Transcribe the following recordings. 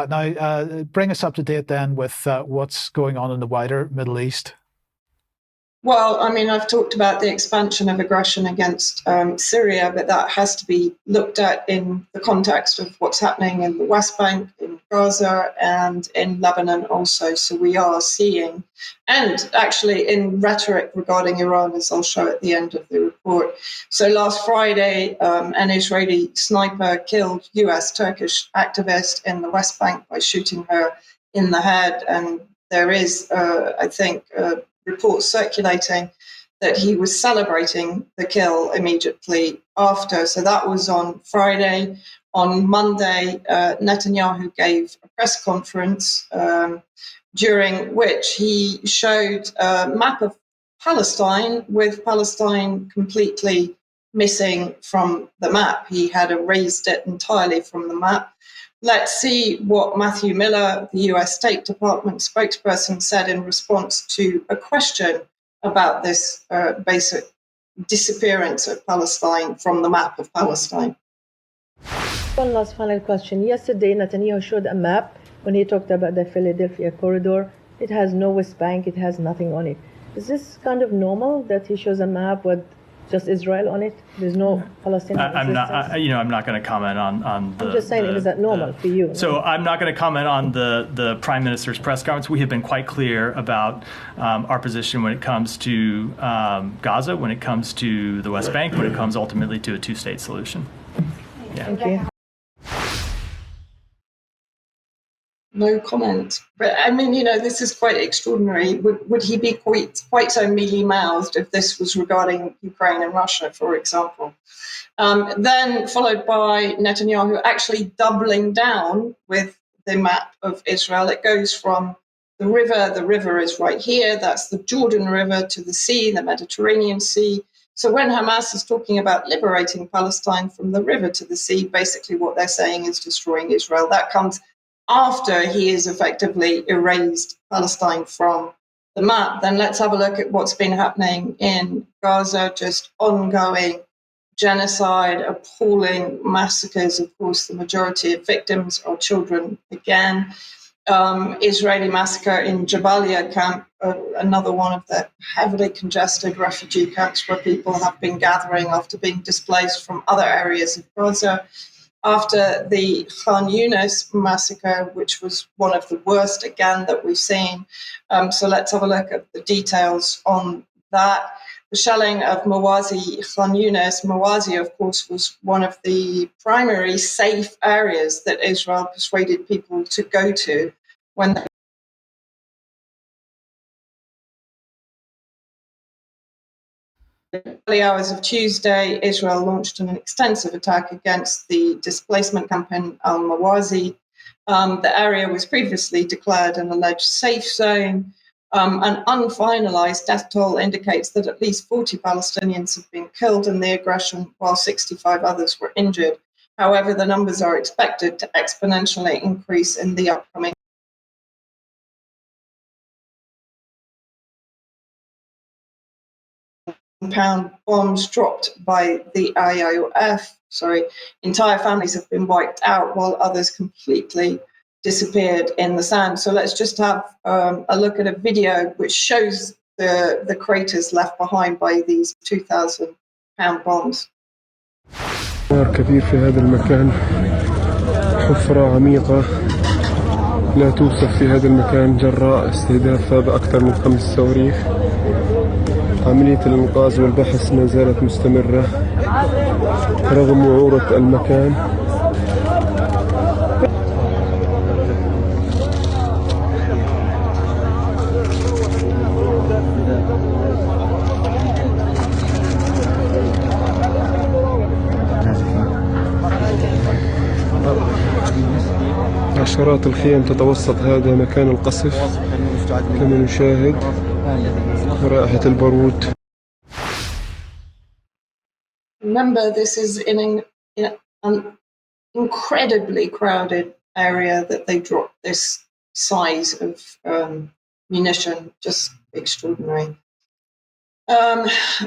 Now, bring us up to date then with what's going on in the wider Middle East. Well, I mean, I've talked about the expansion of aggression against Syria, but that has to be looked at in the context of what's happening in the West Bank, in Gaza, and in Lebanon also. So we are seeing, and actually in rhetoric regarding Iran, as I'll show at the end of the report. So last Friday, an Israeli sniper killed US-Turkish activist in the West Bank by shooting her in the head. And there is, I think, reports circulating that he was celebrating the kill immediately after. So that was on Friday. On Monday, Netanyahu gave a press conference during which he showed a map of Palestine with Palestine completely missing from the map. He had erased it entirely from the map. Let's see what Mathew Miller, the US State Department spokesperson, said in response to a question about this basic disappearance of Palestine from the map of Palestine. One last final question. Yesterday, Netanyahu showed a map when he talked about the Philadelphia corridor. It has no West Bank, it has nothing on it. Is this kind of normal that he shows a map with just Israel on it? There's no Palestinian existence? I'm not going to comment on the... I'm just saying, is that normal for you? So I'm not going to comment on the Prime Minister's press conference. We have been quite clear about our position when it comes to Gaza, when it comes to the West Bank, when it comes ultimately to a two-state solution. Yeah. Thank you. No comment. But I mean, this is quite extraordinary. Would he be quite so mealy-mouthed if this was regarding Ukraine and Russia, for example? Then followed by Netanyahu actually doubling down with the map of Israel. It goes from the river is right here, that's the Jordan River, to the sea, the Mediterranean Sea. So when Hamas is talking about liberating Palestine from the river to the sea, basically what they're saying is destroying Israel. That comes after he has effectively erased Palestine from the map. Then let's have a look at what's been happening in Gaza, just ongoing genocide, appalling massacres. Of course, the majority of victims are children again. Israeli massacre in Jabalia camp, another one of the heavily congested refugee camps where people have been gathering after being displaced from other areas of Gaza. After the Khan Younis massacre, which was one of the worst, again, that we've seen. So let's have a look at the details on that. The shelling of Mawazi, Khan Younis. Mawazi, of course, was one of the primary safe areas that Israel persuaded people to go to when they early hours of Tuesday, Israel launched an extensive attack against the displacement camp in al-Mawazi. The area was previously declared an alleged safe zone. An unfinalized death toll indicates that at least 40 Palestinians have been killed in the aggression, while 65 others were injured. However, the numbers are expected to exponentially increase in the upcoming pound bombs dropped by the IOF. Entire families have been wiped out while others completely disappeared in the sand. So let's just have a look at a video which shows the craters left behind by these 2,000-pound bombs. كبير في هذا المكان، حفرة عميقة لا توصف في هذا المكان جراء استهدافها بأكثر من 5 صواريخ. عملية الإنقاذ والبحث ما زالت مستمرة رغم وعورة المكان. عشرات الخيام تتوسط هذا مكان القصف كما نشاهد ورائحة البارود. Remember, this is in an incredibly crowded area that they dropped this size of munition. Just extraordinary.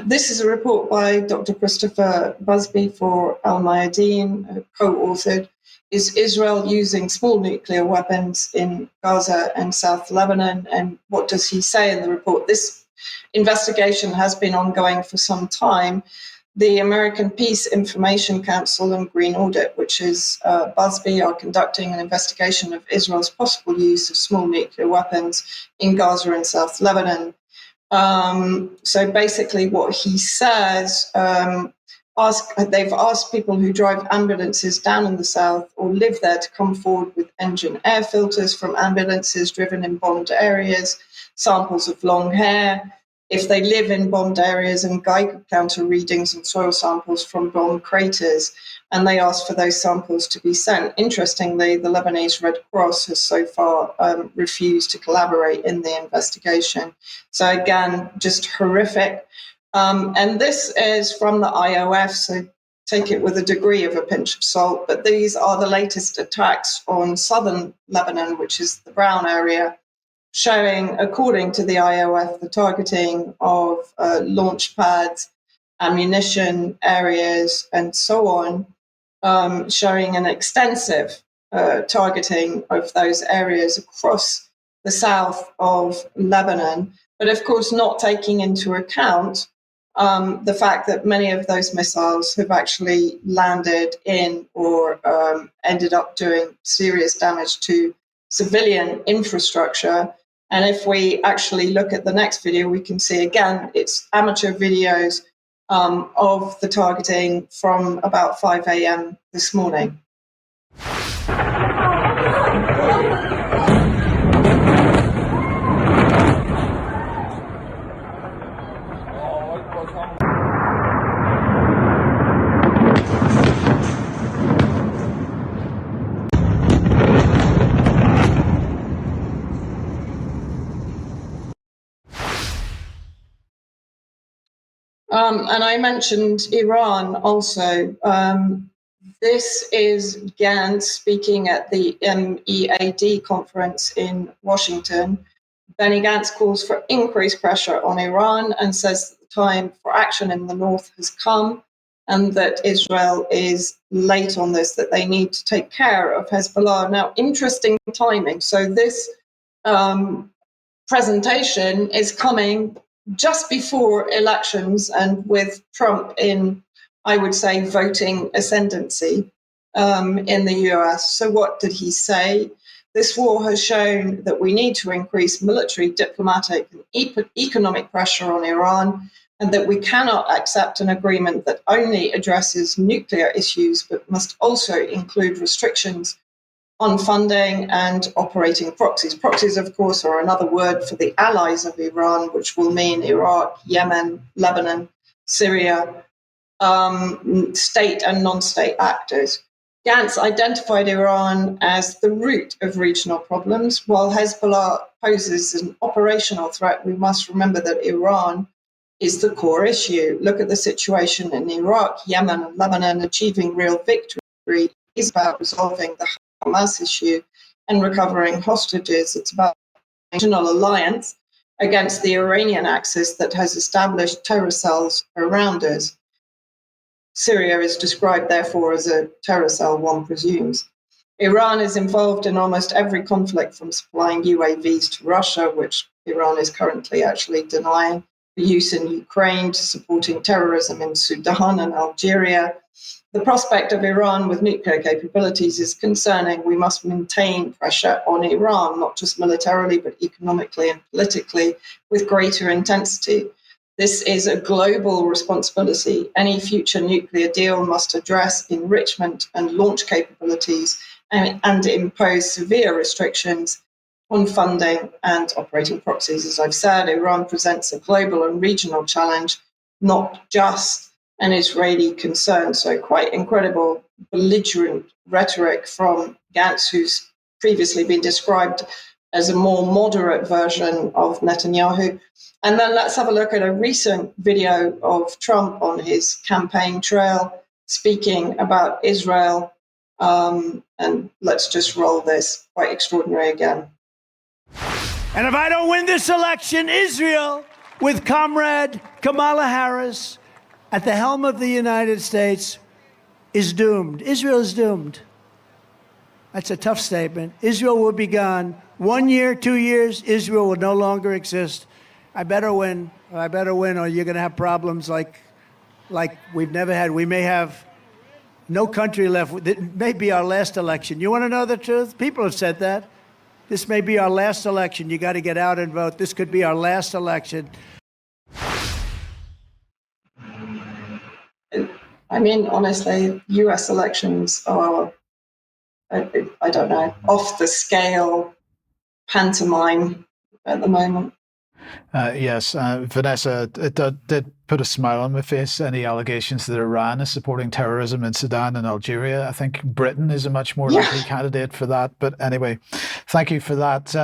This is a report by Dr. Christopher Busby for Mayadeen, co-authored. Is Israel using small nuclear weapons in Gaza and South Lebanon? And what does he say in the report? This investigation has been ongoing for some time. The American Peace Information Council and Green Audit, which is Busby, are conducting an investigation of Israel's possible use of small nuclear weapons in Gaza and South Lebanon. So basically what he says, they've asked people who drive ambulances down in the south or live there to come forward with engine air filters from ambulances driven in bombed areas, samples of long hair, if they live in bombed areas, and Geiger counter readings and soil samples from bomb craters. And they asked for those samples to be sent. Interestingly, the Lebanese Red Cross has so far refused to collaborate in the investigation. So again, just horrific. And this is from the IOF, so take it with a degree of a pinch of salt. But these are the latest attacks on southern Lebanon, which is the brown area, showing, according to the IOF, the targeting of launch pads, ammunition areas, and so on, showing an extensive targeting of those areas across the south of Lebanon, but of course not taking into account the fact that many of those missiles have actually landed in or ended up doing serious damage to civilian infrastructure. And if we actually look at the next video, we can see again, it's amateur videos of the targeting from about 5 a.m. this morning. And I mentioned Iran also. This is Gantz speaking at the MEAD conference in Washington. Benny Gantz calls for increased pressure on Iran and says that the time for action in the north has come and that Israel is late on this, that they need to take care of Hezbollah. Now, interesting timing. So this presentation is coming just before elections and with Trump in, I would say, voting ascendancy in the US. So what did he say? This war has shown that we need to increase military, diplomatic, and economic pressure on Iran, and that we cannot accept an agreement that only addresses nuclear issues, but must also include restrictions on funding and operating proxies. Proxies, of course, are another word for the allies of Iran, which will mean Iraq, Yemen, Lebanon, Syria, state and non-state actors. Gantz identified Iran as the root of regional problems. While Hezbollah poses an operational threat, we must remember that Iran is the core issue. Look at the situation in Iraq, Yemen, and Lebanon. Achieving real victory is about resolving the Hamas issue and recovering hostages. It's about a regional alliance against the Iranian axis that has established terror cells around us. Syria is described, therefore, as a terror cell, one presumes. Iran is involved in almost every conflict, from supplying UAVs to Russia, which Iran is currently actually denying, for use in Ukraine, to supporting terrorism in Sudan and Algeria. The prospect of Iran with nuclear capabilities is concerning. We must maintain pressure on Iran, not just militarily, but economically and politically, with greater intensity. This is a global responsibility. Any future nuclear deal must address enrichment and launch capabilities and impose severe restrictions on funding and operating proxies. As I've said, Iran presents a global and regional challenge, not just an Israeli concern. So quite incredible, belligerent rhetoric from Gantz, who's previously been described as a more moderate version of Netanyahu. And then let's have a look at a recent video of Trump on his campaign trail speaking about Israel. And let's just roll this. Quite extraordinary again. And if I don't win this election, Israel, with Comrade Kamala Harris at the helm of the United States, is doomed. Israel is doomed. That's a tough statement. Israel will be gone. 1 year, 2 years, Israel will no longer exist. I better win, or you're going to have problems like we've never had. We may have no country left. It may be our last election. You want to know the truth? People have said that. This may be our last election. You got to get out and vote. This could be our last election. I mean, honestly, US elections are, I don't know, off the scale pantomime at the moment. Yes, Vanessa, it did put a smile on my face. Any allegations that Iran is supporting terrorism in Sudan and Algeria? I think Britain is a much more likely candidate for that. But anyway, thank you for that.